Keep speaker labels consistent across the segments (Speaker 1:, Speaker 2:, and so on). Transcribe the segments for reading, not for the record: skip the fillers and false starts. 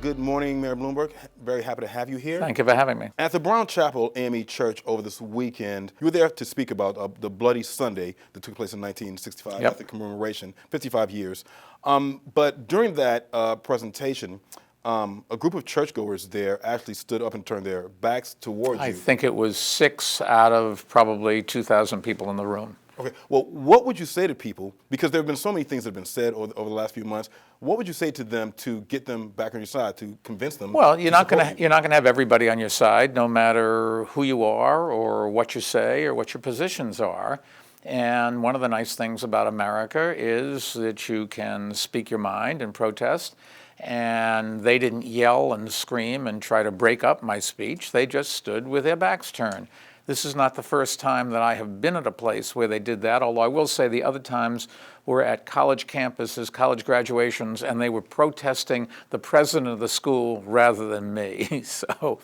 Speaker 1: Good morning, Mayor Bloomberg. Very happy to have you here.
Speaker 2: Thank you for having me.
Speaker 1: At the Brown Chapel AME Church over this weekend, you were there to speak about the Bloody Sunday that took place in 1965 at the commemoration, 55 years. But during that presentation, a group of churchgoers there actually stood up and turned their backs towards you.
Speaker 2: I think it was 6 out of probably 2,000 people in the room.
Speaker 1: Okay. Well, what would you say to people? Because there have been so many things that have been said over the last few months. What would you say to them to get them back on your side, to convince them?
Speaker 2: Well, you're not going to have everybody on your side, no matter who you are or what you say or what your positions are. And one of the nice things about America is that you can speak your mind and protest. And they didn't yell and scream and try to break up my speech. They just stood with their backs turned. This is not the first time that I have been at a place where they did that, although I will say the other times were at college campuses, college graduations, and they were protesting the president of the school rather than me. So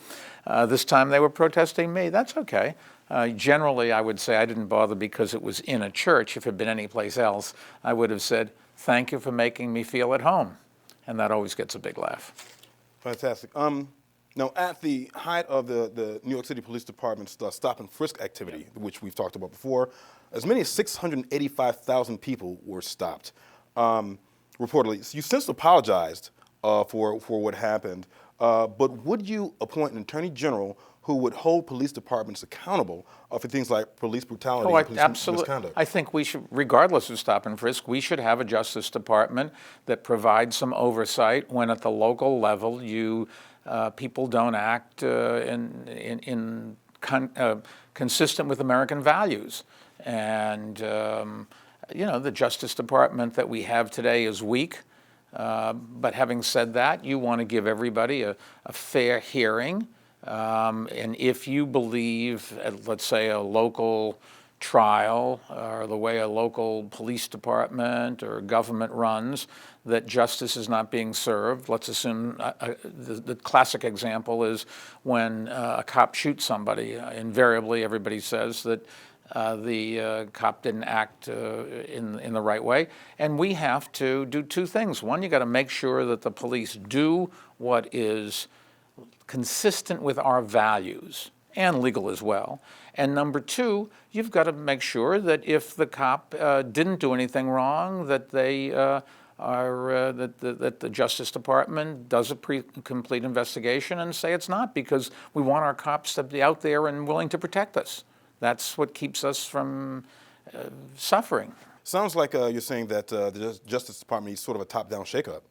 Speaker 2: this time they were protesting me. That's okay. Generally, I would say I didn't bother because it was in a church. If it had been any place else, I would have said, "Thank you for making me feel at home." And that always gets a big laugh.
Speaker 1: Fantastic. Now, at the height of the New York City Police Department's stop and frisk activity, which we've talked about before, as many as 685,000 people were stopped, reportedly. So you since apologized for what happened, but would you appoint an attorney general who would hold police departments accountable for things like police brutality and police misconduct?
Speaker 2: I think we should, regardless of stop and frisk, we should have a Justice Department that provides some oversight when at the local level people don't act consistent with American values. And, the Justice Department that we have today is weak. But having said that, you want to give everybody a fair hearing. And if you believe, let's say, a local trial or the way a local police department or government runs, that justice is not being served, let's assume the classic example is when a cop shoots somebody. Invariably, everybody says that the cop didn't act in the right way. And we have to do two things. One, you got to make sure that the police do what is consistent with our values and legal as well. And number two, you've got to make sure that if the cop didn't do anything wrong, that they that the Justice Department does a complete investigation and say it's not, because we want our cops to be out there and willing to protect us. That's what keeps us from suffering.
Speaker 1: Sounds like you're saying that the Justice Department is sort of a top-down shakeup.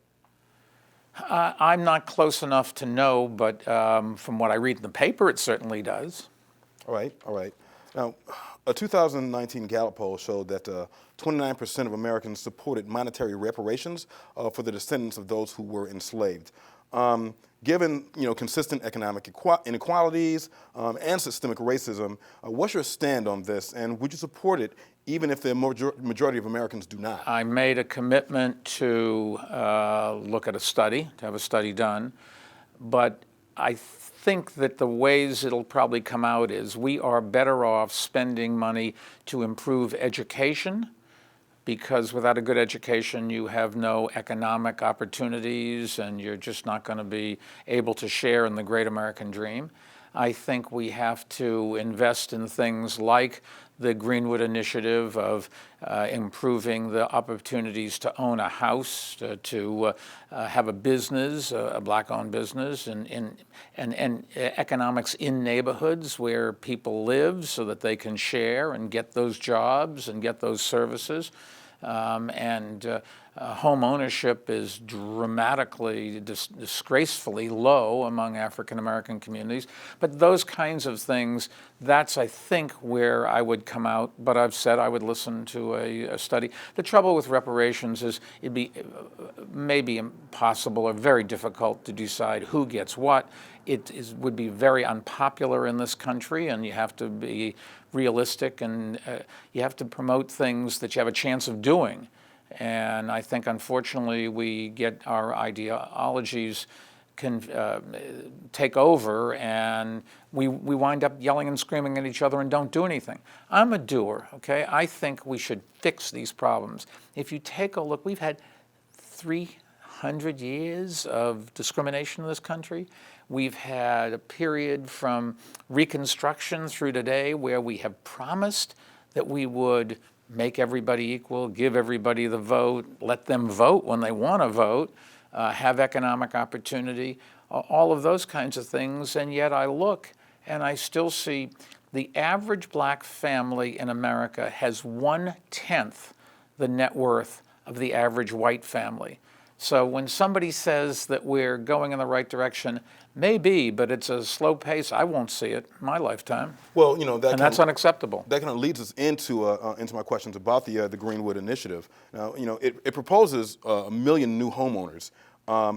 Speaker 2: I'm not close enough to know, but from what I read in the paper, it certainly does.
Speaker 1: All right. Now, a 2019 Gallup poll showed that 29% of Americans supported monetary reparations for the descendants of those who were enslaved. Given consistent economic inequalities and systemic racism, what's your stand on this, and would you support it even if the majority of Americans do not?
Speaker 2: I made a commitment to look at a study, to have a study done, but I think that the ways it'll probably come out is we are better off spending money to improve education, because without a good education, you have no economic opportunities and you're just not going to be able to share in the great American dream. I think we have to invest in things like the Greenwood initiative of improving the opportunities to own a house, to have a business, a black-owned business, and economics in neighborhoods where people live so that they can share and get those jobs and get those services. Home ownership is dramatically, disgracefully low among African American communities. But those kinds of things, that's, I think, where I would come out. But I've said I would listen to a study. The trouble with reparations is it'd be maybe impossible or very difficult to decide who gets what. Would be very unpopular in this country, and you have to be realistic, and you have to promote things that you have a chance of doing. And I think, unfortunately, we get our ideologies can take over, and we wind up yelling and screaming at each other and don't do anything. I'm a doer, okay? I think we should fix these problems. If you take a look, we've had 100 years of discrimination in this country. We've had a period from Reconstruction through today where we have promised that we would make everybody equal, give everybody the vote, let them vote when they want to vote, have economic opportunity, all of those kinds of things. And yet I look and I still see the average black family in America has 1/10 the net worth of the average white family. So when somebody says that we're going in the right direction, maybe, but it's a slow pace. I won't see it in my lifetime.
Speaker 1: Well,
Speaker 2: that's unacceptable.
Speaker 1: That kind of leads us into my questions about the Greenwood initiative. Now, it proposes 1 million new homeowners.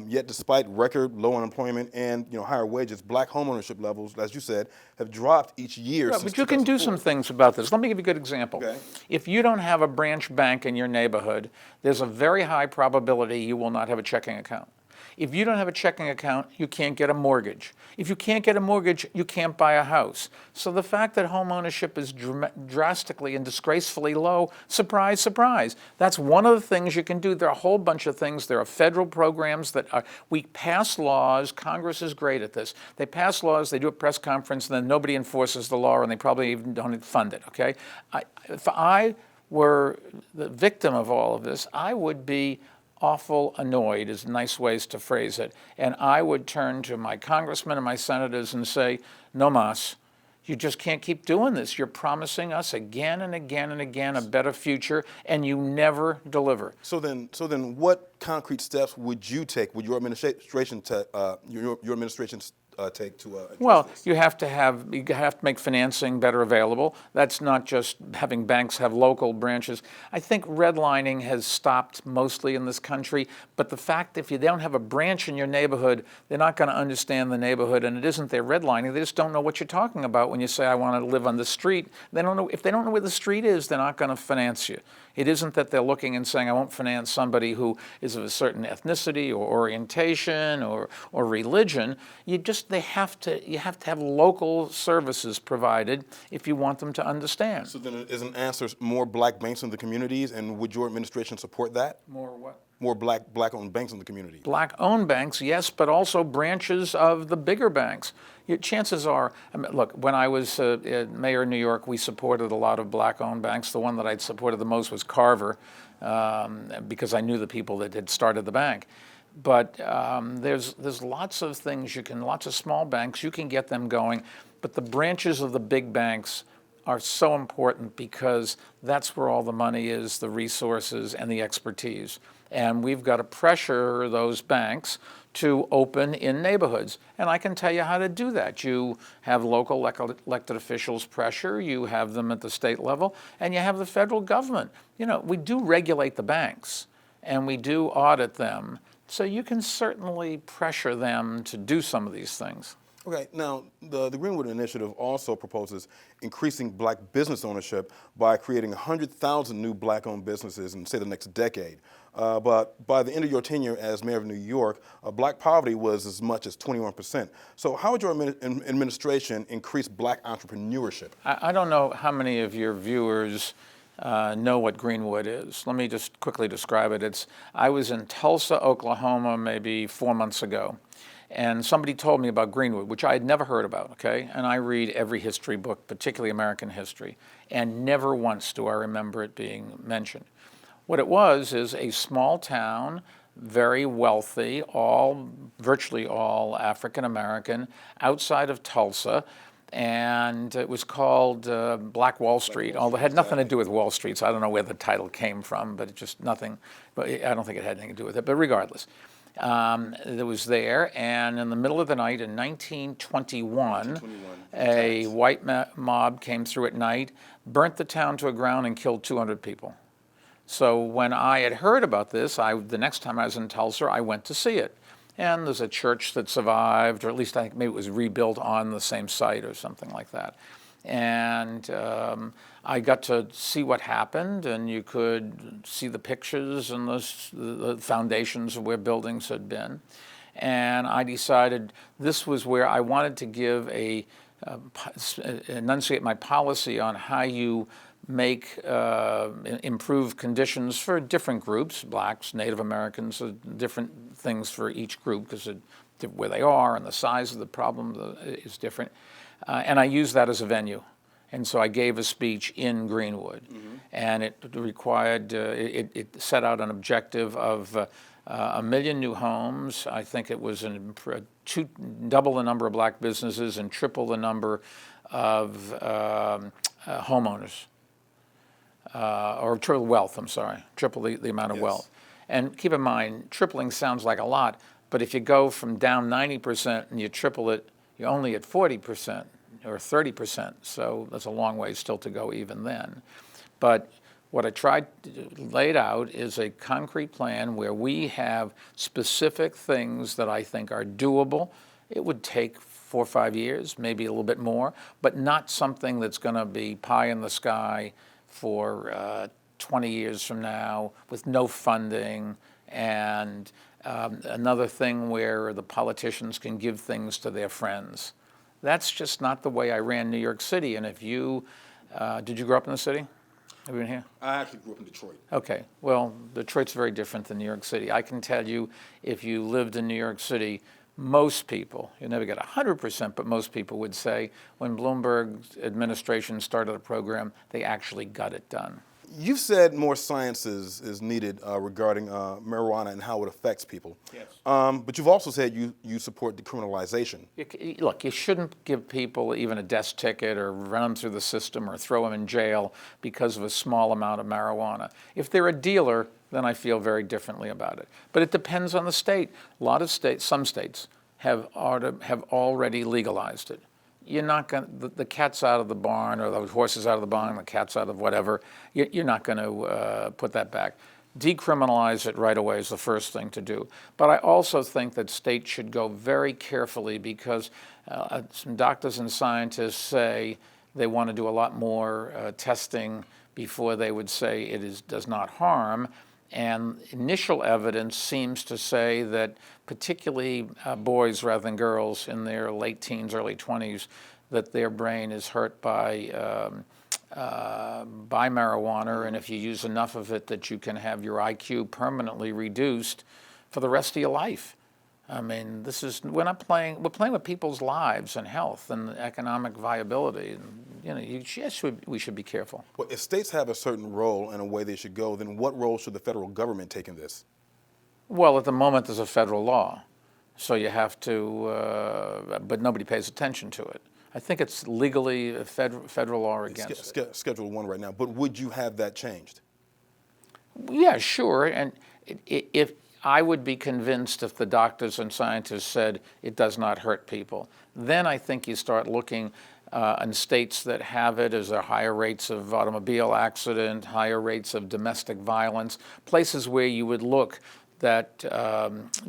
Speaker 1: Yet, despite record low unemployment and higher wages, black homeownership levels, as you said, have dropped each year.
Speaker 2: Right, but you can do some things about this. Let me give you a good example.
Speaker 1: Okay.
Speaker 2: If you don't have a branch bank in your neighborhood, there's a very high probability you will not have a checking account. If you don't have a checking account, you can't get a mortgage. If you can't get a mortgage, you can't buy a house. So the fact that home ownership is drastically and disgracefully low, surprise, surprise. That's one of the things you can do. There are a whole bunch of things. There are federal programs we pass laws. Congress is great at this. They pass laws, they do a press conference, and then nobody enforces the law, and they probably even don't fund it, okay? If I were the victim of all of this, I would be awful annoyed is nice ways to phrase it. And I would turn to my congressmen and my senators and say, no mas, you just can't keep doing this. You're promising us again and again and again a better future, and you never deliver.
Speaker 1: So then what concrete steps would you take, would your administration take to address this?
Speaker 2: You have to make financing better available. That's not just having banks have local branches. I think redlining has stopped mostly in this country, but the fact if you don't have a branch in your neighborhood, they're not going to understand the neighborhood, and it isn't their redlining. They just don't know what you're talking about when you say, I want to live on the street. They don't know. If they don't know where the street is, they're not going to finance you. It isn't that they're looking and saying, I won't finance somebody who is of a certain ethnicity or orientation or religion. You have to have local services provided if you want them to understand.
Speaker 1: So then is an answer more black banks in the communities, and would your administration support that?
Speaker 2: More what?
Speaker 1: More black-owned banks in the community.
Speaker 2: Black-owned banks, yes, but also branches of the bigger banks. Chances are, look, when I was mayor of New York, we supported a lot of black-owned banks. The one that I'd supported the most was Carver, because I knew the people that had started the bank. But there's lots of things lots of small banks, you can get them going, but the branches of the big banks are so important because that's where all the money is, the resources and the expertise. And we've got to pressure those banks to open in neighborhoods. And I can tell you how to do that. You have local elected officials pressure, you have them at the state level, and you have the federal government. We do regulate the banks, and we do audit them. So you can certainly pressure them to do some of these things.
Speaker 1: Okay, now the Greenwood Initiative also proposes increasing black business ownership by creating 100,000 new black-owned businesses in, say, the next decade. But by the end of your tenure as mayor of New York, black poverty was as much as 21%. So how would your administration increase black entrepreneurship?
Speaker 2: I don't know how many of your viewers know what Greenwood is. Let me just quickly describe it. I was in Tulsa, Oklahoma, maybe 4 months ago. And somebody told me about Greenwood, which I had never heard about, okay? And I read every history book, particularly American history, and never once do I remember it being mentioned. What it was is a small town, very wealthy, virtually all African American, outside of Tulsa, and it was called Black Wall Street, although it had nothing to do with Wall Street, so I don't know where the title came from, but it's just nothing, but I don't think it had anything to do with it, but regardless. It was there, and in the middle of the night in 1921, a white mob came through at night, burnt the town to the ground, and killed 200 people. So when I had heard about this, the next time I was in Tulsa, I went to see it. And there's a church that survived, or at least I think maybe it was rebuilt on the same site or something like that. And I got to see what happened, and you could see the pictures and the foundations of where buildings had been. And I decided this was where I wanted to give enunciate my policy on how you make improve conditions for different groups, blacks, Native Americans, different things for each group because where they are and the size of the problem is different. And I use that as a venue. And so I gave a speech in Greenwood, and it required, it set out an objective of 1 million new homes. I think it was double the number of black businesses and triple the number of homeowners, or triple wealth, I'm sorry, triple the amount of wealth. And keep in mind, tripling sounds like a lot, but if you go from down 90% and you triple it, you're only at 40%. Or 30%, so there's a long way still to go even then. But what I tried to lay out is a concrete plan where we have specific things that I think are doable. It would take 4 or 5 years, maybe a little bit more, but not something that's going to be pie in the sky for 20 years from now with no funding, and another thing where the politicians can give things to their friends. That's just not the way I ran New York City. And if you, did you grow up in the city? Have you been here?
Speaker 1: I actually grew up in Detroit.
Speaker 2: Okay, well, Detroit's very different than New York City. I can tell you, if you lived in New York City, most people, you never get 100%, but most people would say when Bloomberg's administration started a program, they actually got it done.
Speaker 1: You've said more science is needed regarding marijuana and how it affects people.
Speaker 2: Yes.
Speaker 1: But you've also said you support decriminalization.
Speaker 2: Look, you shouldn't give people even a desk ticket or run them through the system or throw them in jail because of a small amount of marijuana. If they're a dealer, then I feel very differently about it. But it depends on the state. A lot of states, some states, have already legalized it. You're not going to, the cat's out of the barn, or the horse is out of the barn, the cat's out of whatever. You're not going to put that back. Decriminalize it right away is the first thing to do. But I also think that states should go very carefully because some doctors and scientists say they want to do a lot more testing before they would say it does not harm. And initial evidence seems to say that particularly boys rather than girls in their late teens, early 20s, that their brain is hurt by marijuana, and if you use enough of it that you can have your IQ permanently reduced for the rest of your life. I mean, we're playing with people's lives and health and economic viability. And, yes, we should be careful.
Speaker 1: Well, if states have a certain role and a way they should go, then what role should the federal government take in this? Well,
Speaker 2: at the moment, there's a federal law, so you have to, but nobody pays attention to it. I think it's legally a federal law against it.
Speaker 1: Schedule 1 right now, but would you have that changed?
Speaker 2: Yeah, sure, and if I would be convinced if the doctors and scientists said it does not hurt people. Then I think you start looking in states that have it. Is there higher rates of automobile accident, higher rates of domestic violence, places where you would look that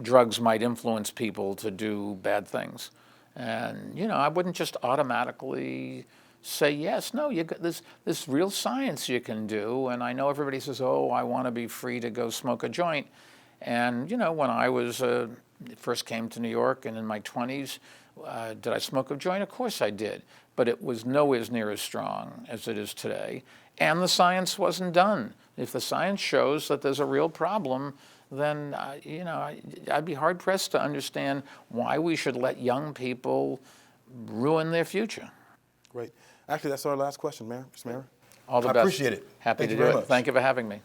Speaker 2: drugs might influence people to do bad things. And, I wouldn't just automatically say yes. No, there's real science you can do. And I know everybody says, oh, I want to be free to go smoke a joint. And, when I first came to New York and in my 20s, did I smoke a joint? Of course I did. But it was nowhere near as strong as it is today. And the science wasn't done. If the science shows that there's a real problem, then, I'd be hard-pressed to understand why we should let young people ruin their future.
Speaker 1: Great. Actually, that's our last question, Mayor. Mr. Mayor.
Speaker 2: All the best.
Speaker 1: I appreciate it.
Speaker 2: Happy
Speaker 1: Thank
Speaker 2: to
Speaker 1: you
Speaker 2: do
Speaker 1: very
Speaker 2: it.
Speaker 1: much.
Speaker 2: Thank you for having me.